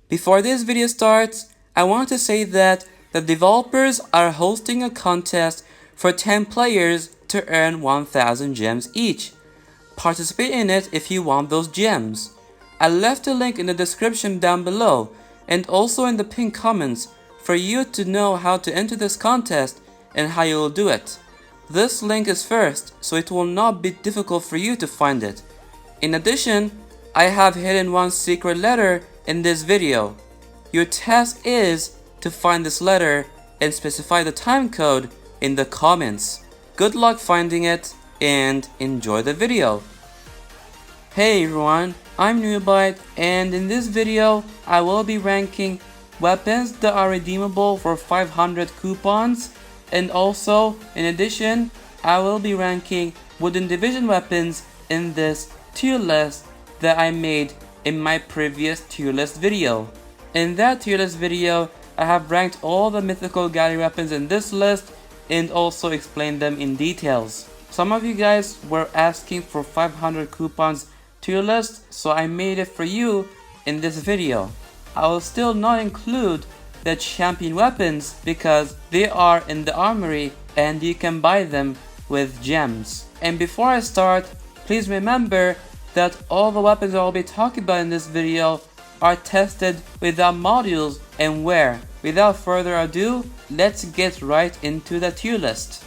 Before this video starts, I want to say that the developers are hosting a contest for 10 players to earn 1000 gems each. Participate in it if you want those gems. I left a link in the description down below and also in the pinned comments for you to know how to enter this contest and how you will do it. This link is first, so it will not be difficult for you to find it. In addition, I have hidden one secret letter in this video. Your task is to find this letter and specify the time code in the comments. Good luck finding it and enjoy the video. Hey everyone, I'm Noobite, and in this video I will be ranking weapons that are redeemable for 500 coupons, and also in addition I will be ranking wooden division weapons in this tier list that I made in my previous tier list video. In that tier list video, I have ranked all the mythical gallery weapons in this list and also explained them in details. Some of you guys were asking for 500 coupons tier list, so I made it for you in this video. I will still not include the champion weapons because they are in the armory and you can buy them with gems. And before I start, please remember that all the weapons I will be talking about in this video are tested without modules and wear. Without further ado, let's get right into the tier list.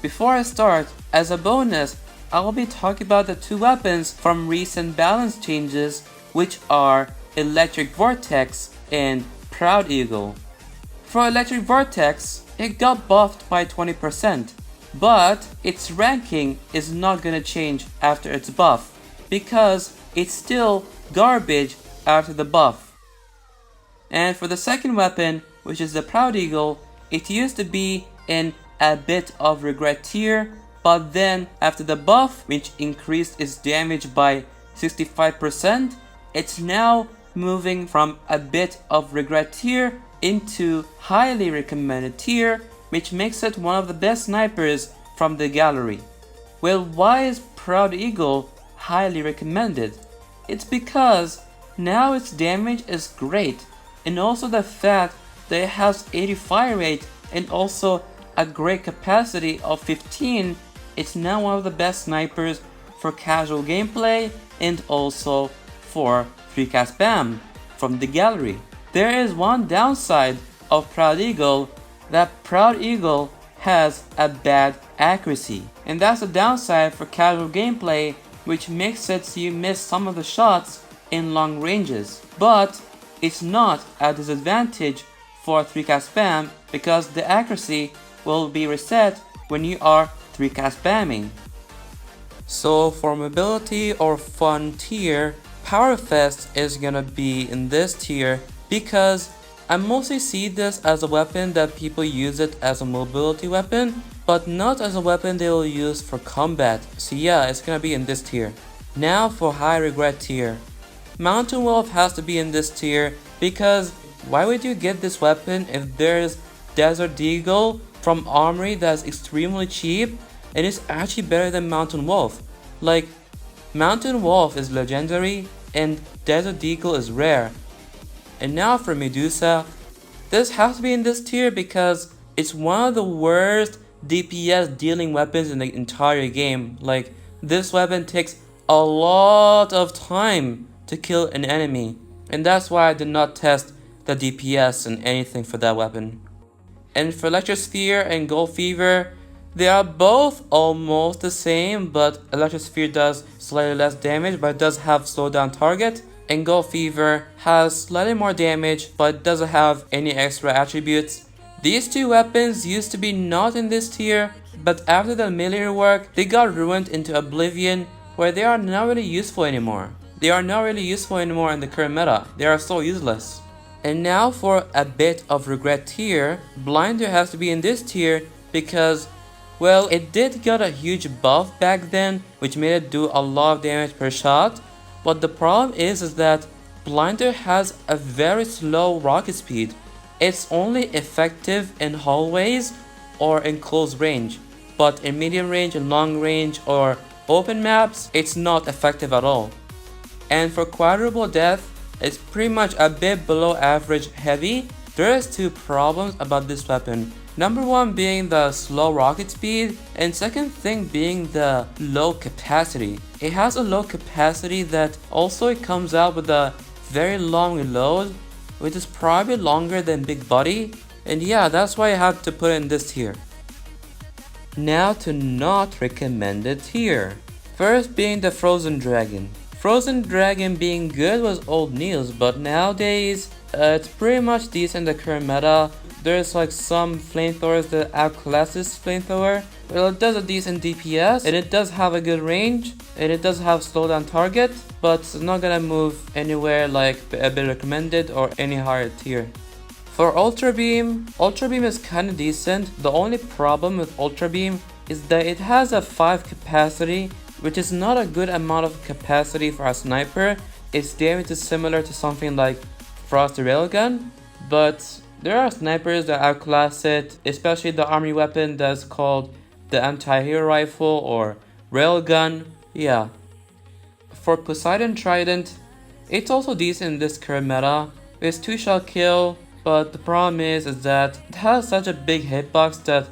Before I start, as a bonus, I will be talking about the two weapons from recent balance changes, which are Electric Vortex and Proud Eagle. For Electric Vortex, it got buffed by 20%, but its ranking is not gonna change after its buff, because it's still garbage after the buff. And for the second weapon, which is the Proud Eagle, it used to be in a bit of regret tier, but then after the buff, which increased its damage by 65%, it's now moving from a bit of regret tier into highly recommended tier, which makes it one of the best snipers from the gallery. Well, why is Proud Eagle highly recommended? It's because now its damage is great, and also the fact that it has 80 fire rate and also a great capacity of 15. It's now one of the best snipers for casual gameplay and also for 3-cast spam from the gallery. There is one downside of Proud Eagle, that Proud Eagle has a bad accuracy, and that's a downside for casual gameplay, which makes it so you miss some of the shots in long ranges. But it's not a disadvantage for 3-cast spam because the accuracy will be reset when you are 3-cast spamming. So for mobility or fun tier, Power Fist is gonna be in this tier because I mostly see this as a weapon that people use it as a mobility weapon, but not as a weapon they will use for combat. So yeah, it's gonna be in this tier. Now for high regret tier. Mountain Wolf has to be in this tier because why would you get this weapon if there's Desert Eagle from Armory that's extremely cheap and it's actually better than Mountain Wolf? Like, Mountain Wolf is legendary and Desert Eagle is rare. And now for Medusa, this has to be in this tier because it's one of the worst DPS dealing weapons in the entire game. Like, this weapon takes a lot of time to kill an enemy, and that's why I did not test the DPS and anything for that weapon. And for Electrosphere and Gold Fever, they are both almost the same, but Electrosphere does slightly less damage but it does have slow down target, and Gold Fever has slightly more damage but doesn't have any extra attributes. These two weapons used to be not in this tier, but after the melee rework, they got ruined into oblivion where they are not really useful anymore. They are not really useful anymore in the current meta. They are so useless. And now for a bit of regret tier, Blinder has to be in this tier because, well, it did get a huge buff back then, which made it do a lot of damage per shot. But the problem is that Blinder has a very slow rocket speed. It's only effective in hallways or in close range, but in medium range and long range or open maps, it's not effective at all. And for Quadruple Death, It's pretty much a bit below average heavy. There's two problems about this weapon. Number one being the slow rocket speed, and second thing being the low capacity. It has a low capacity that also it comes out with a very long reload, which is probably longer than Big Buddy, and yeah, that's why I have to put it in this tier. Now to not recommended tier. First being the Frozen Dragon. Frozen Dragon being good was old news, but nowadays it's pretty much decent in the current meta. There's like some flamethrowers that outclass this flamethrower. Well, it does a decent DPS, and it does have a good range, and it does have slowdown target, but it's not gonna move anywhere like a bit recommended or any higher tier. For Ultra Beam is kinda decent. The only problem with Ultra Beam is that it has a 5 capacity, which is not a good amount of capacity for a sniper. Its damage is similar to something like Frosty Railgun, but there are snipers that outclass it, especially the army weapon that's called the anti-hero rifle or railgun. Yeah. For Poseidon Trident, it's also decent in this current meta. It's 2-shot kill, but the problem is that it has such a big hitbox that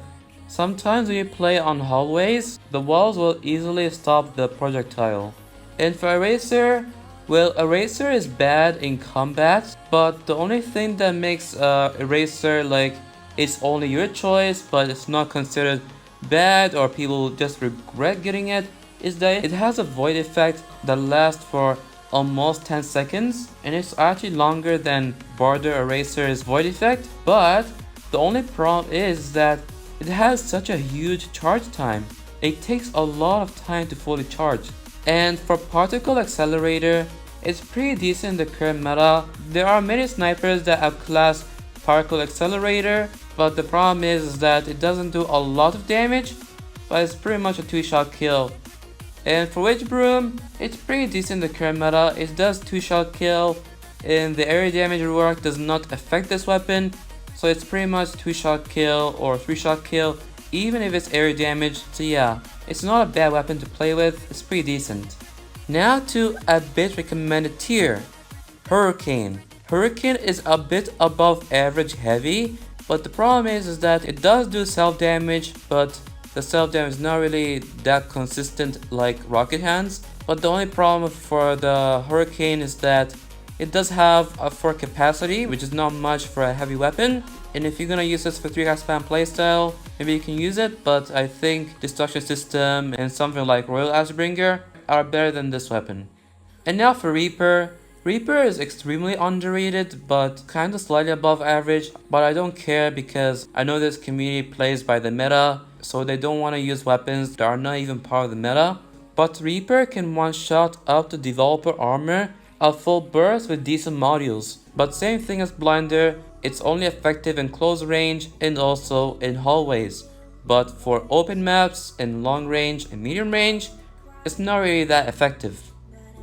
sometimes when you play on hallways, the walls will easily stop the projectile. And for Eraser, well, Eraser is bad in combat, but the only thing that makes Eraser like it's only your choice, but it's not considered bad or people just regret getting it, is that it has a void effect that lasts for almost 10 seconds, and it's actually longer than Border Eraser's void effect. But the only problem is that it has such a huge charge time. It takes a lot of time to fully charge. And for Particle Accelerator, it's pretty decent in the current meta. There are many snipers that outclass Particle Accelerator, but the problem is that it doesn't do a lot of damage, but it's pretty much a 2-shot kill. And for Witch Broom, it's pretty decent in the current meta. It does 2-shot kill, and the area damage rework does not affect this weapon, so it's pretty much 2-shot kill or 3-shot kill, even if it's area damage. So yeah, it's not a bad weapon to play with, it's pretty decent. Now to a bit recommended tier. Hurricane. Hurricane is a bit above average heavy, but the problem is that it does do self damage, but the self damage is not really that consistent like Rocket Hands. But the only problem for the Hurricane is that it does have a 4 capacity, which is not much for a heavy weapon. And if you're gonna use this for 3-cast spam playstyle, maybe you can use it, but I think Destruction System and something like Royal Ashbringer are better than this weapon. And now for Reaper. Reaper is extremely underrated, but kinda slightly above average, but I don't care because I know this community plays by the meta, so they don't want to use weapons that are not even part of the meta. But Reaper can one-shot up to developer armor, a full burst with decent modules. But same thing as Blinder, it's only effective in close range and also in hallways. But for open maps and long range and medium range, it's not really that effective.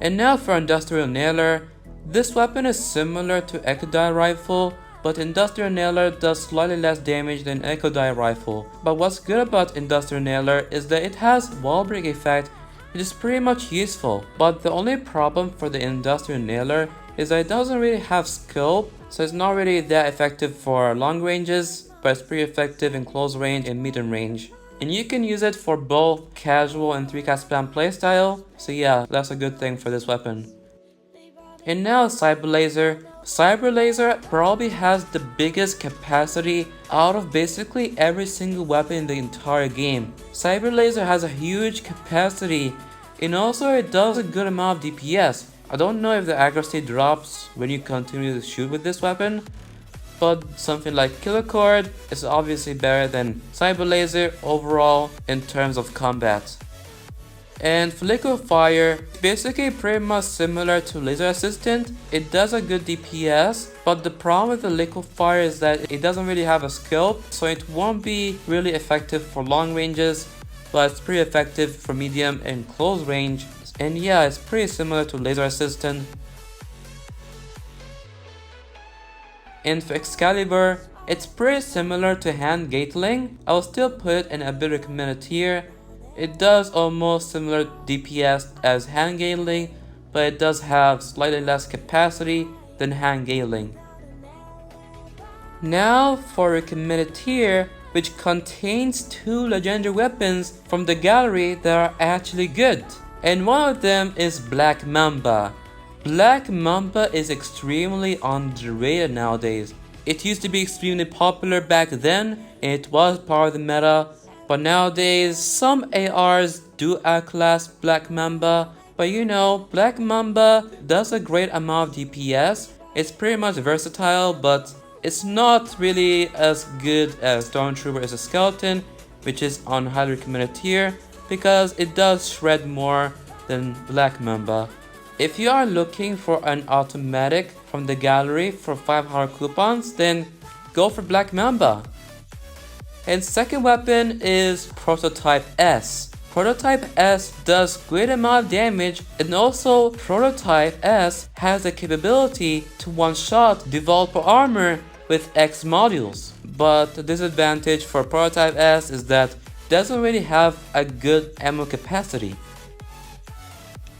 And now for Industrial Nailer. This weapon is similar to Echo Die Rifle, but Industrial Nailer does slightly less damage than Echo Die Rifle. But what's good about Industrial Nailer is that it has wall break effect, which is pretty much useful. But the only problem for the Industrial Nailer is that it doesn't really have scope, so it's not really that effective for long ranges, but it's pretty effective in close range and medium range. And you can use it for both casual and 3-cast spam playstyle, so yeah, that's a good thing for this weapon. And now Cyber Laser. Cyber Laser probably has the biggest capacity out of basically every single weapon in the entire game. Cyber Laser has a huge capacity, and also it does a good amount of DPS. I don't know if the accuracy drops when you continue to shoot with this weapon, but something like Killer Cord is obviously better than Cyber Laser overall in terms of combat. And for Liquid Fire, basically pretty much similar to Laser Assistant. It does a good DPS, but the problem with the Liquid Fire is that it doesn't really have a scope, so it won't be really effective for long ranges, but it's pretty effective for medium and close range. And yeah, it's pretty similar to Laser Assistant. And for Excalibur, it's pretty similar to Hand Gatling. I'll still put it in a bit recommended tier. It does almost similar DPS as Hand Gatling, but it does have slightly less capacity than hand Gailing. Now for recommended tier, which contains 2 legendary weapons from the gallery that are actually good. And one of them is Black Mamba. Black Mamba is extremely underrated nowadays. It used to be extremely popular back then, and it was part of the meta, but nowadays some ARs do outclass Black Mamba. But you know, Black Mamba does a great amount of DPS. It's pretty much versatile, but it's not really as good as Stormtrooper as a skeleton, which is on highly recommended tier, because it does shred more than Black Mamba. If you are looking for an automatic from the gallery for 500 coupons, then go for Black Mamba. And second weapon is Prototype S. Prototype S does great amount of damage, and also Prototype S has the capability to one-shot developer armor with X modules. But the disadvantage for Prototype S is that it doesn't really have a good ammo capacity.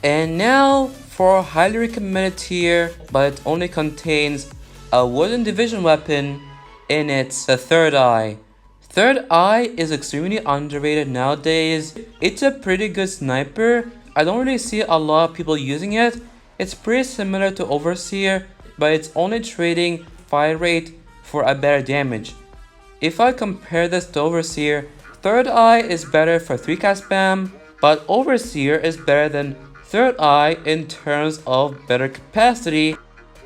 And now for highly recommended tier, but it only contains a wooden division weapon in its the Third Eye. Third Eye is extremely underrated nowadays. It's a pretty good sniper. I don't really see a lot of people using it. It's pretty similar to Overseer, but it's only trading fire rate for a better damage. If I compare this to Overseer, Third Eye is better for 3-cast spam, but Overseer is better than Third Eye in terms of better capacity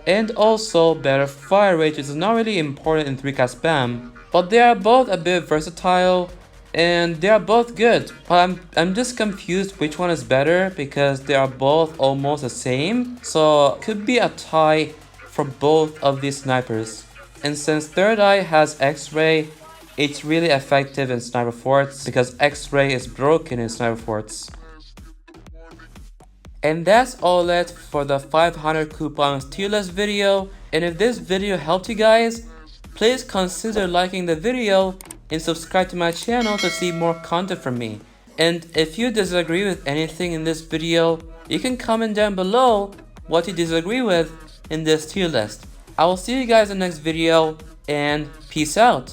and also better fire rate, which is not really important in 3-cast spam. But they are both a bit versatile and they are both good. But I'm just confused which one is better because they are both almost the same. So it could be a tie for both of these snipers. And since Third Eye has X-Ray, it's really effective in sniper forts because X-Ray is broken in sniper forts. And that's all it for the 500 coupons tier list video. And if this video helped you guys, please consider liking the video and subscribe to my channel to see more content from me. And if you disagree with anything in this video, you can comment down below what you disagree with in this tier list. I will see you guys in the next video, and peace out.